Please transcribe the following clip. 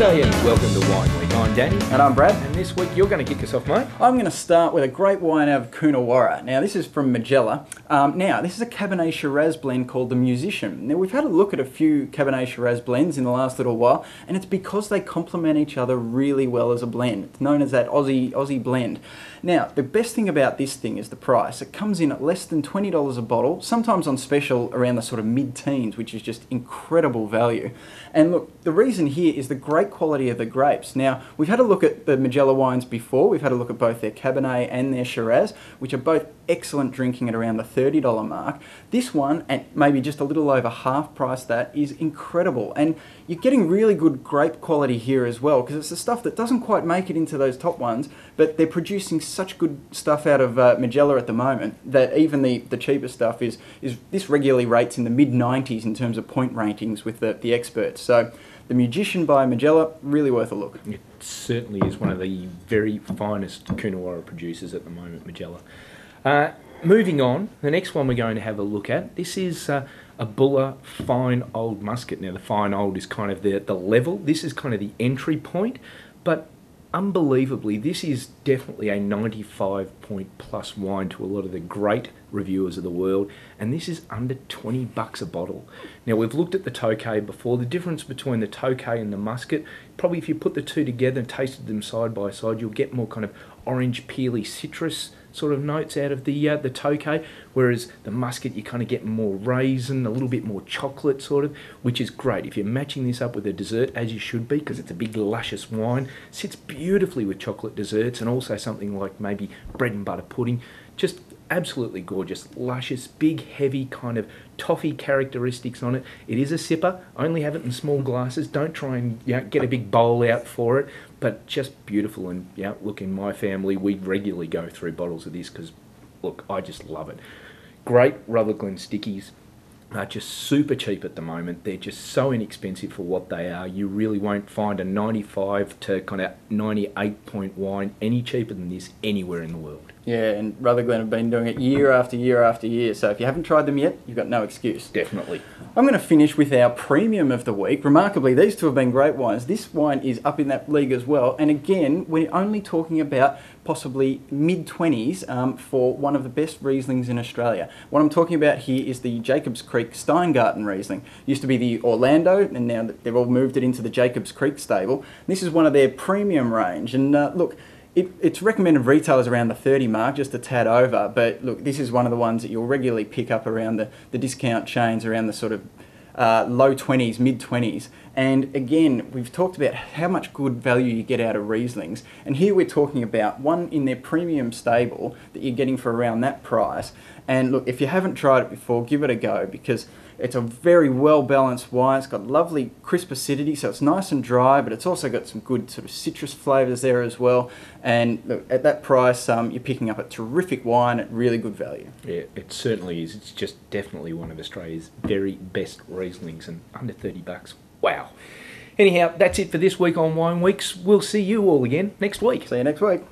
G'day and welcome to Wine Week. I'm Danny. And I'm Brad. And this week you're going to kick us off, mate. I'm going to start with a great wine out of Coonawarra. Now this is from Magella. Now this is a Cabernet Shiraz blend called the Musician. Now we've had a look at a few Cabernet Shiraz blends in the last little while, and it's because they complement each other really well as a blend. It's known as that Aussie blend. Now the best thing about this thing is the price. It comes in at less than $20 a bottle, sometimes on special around the sort of mid-teens, which is just incredible value. And look, the reason here is the great quality of the grapes. Now, we've had a look at the Magella wines before. We've had a look at both their Cabernet and their Shiraz, which are both excellent drinking at around the $30 mark. This one, at maybe just a little over half price that, is incredible. And you're getting really good grape quality here as well, because it's the stuff that doesn't quite make it into those top ones, but they're producing such good stuff out of Magella at the moment that even the cheaper stuff is this regularly rates in the mid-90s in terms of point ratings with the experts. So the Musician by Magella, really worth a look. It certainly is one of the very finest Coonawarra producers at the moment, Magella. Moving on, the next one we're going to have a look at, this is a Buller Fine Old Muscat. Now the Fine Old is kind of the level, this is kind of the entry point, but unbelievably, this is definitely a 95 point plus wine to a lot of the great reviewers of the world, and this is under $20 a bottle. Now we've looked at the Tokay before. The difference between the Tokay and the Muscat, probably if you put the two together and tasted them side by side, you'll get more kind of orange, peely, citrus sort of notes out of the Tokay, whereas the Muscat you kind of get more raisin, a little bit more chocolate sort of, which is great. If you're matching this up with a dessert, as you should be, because it's a big luscious wine, sits beautifully with chocolate desserts and also something like maybe bread and butter pudding. Just absolutely gorgeous, luscious, big, heavy kind of toffee characteristics on it. It is a sipper. Only have it in small glasses. Don't try and get a big bowl out for it, but just beautiful. And look, in my family, we regularly go through bottles of this because, look, I just love it. Great Rutherglen stickies. Just super cheap at the moment. They're just so inexpensive for what they are. You really won't find a 95 to kind of 98 point wine any cheaper than this anywhere in the world. Yeah, and Rutherglen have been doing it year after year after year, so if you haven't tried them yet, you've got no excuse. Definitely. I'm going to finish with our premium of the week. Remarkably, these two have been great wines. This wine is up in that league as well, and again, we're only talking about possibly mid-20s for one of the best Rieslings in Australia. What I'm talking about here is the Jacobs Creek Steingarten Riesling. Used to be the Orlando, and now they've all moved it into the Jacobs Creek stable. This is one of their premium range, and look, it's recommended retailers around the 30 mark, just a tad over, but look, this is one of the ones that you'll regularly pick up around the discount chains, around the sort of low 20s, mid 20s. And again, we've talked about how much good value you get out of Rieslings, and here we're talking about one in their premium stable that you're getting for around that price. And look, if you haven't tried it before, give it a go, because it's a very well balanced wine. It's got lovely crisp acidity, so it's nice and dry, but it's also got some good sort of citrus flavours there as well. And look, at that price, you're picking up a terrific wine at really good value. Yeah, it certainly is. It's just definitely one of Australia's very best Rieslings, and under $30. Wow. Anyhow, that's it for this week on Wine Weeks. We'll see you all again next week. See you next week.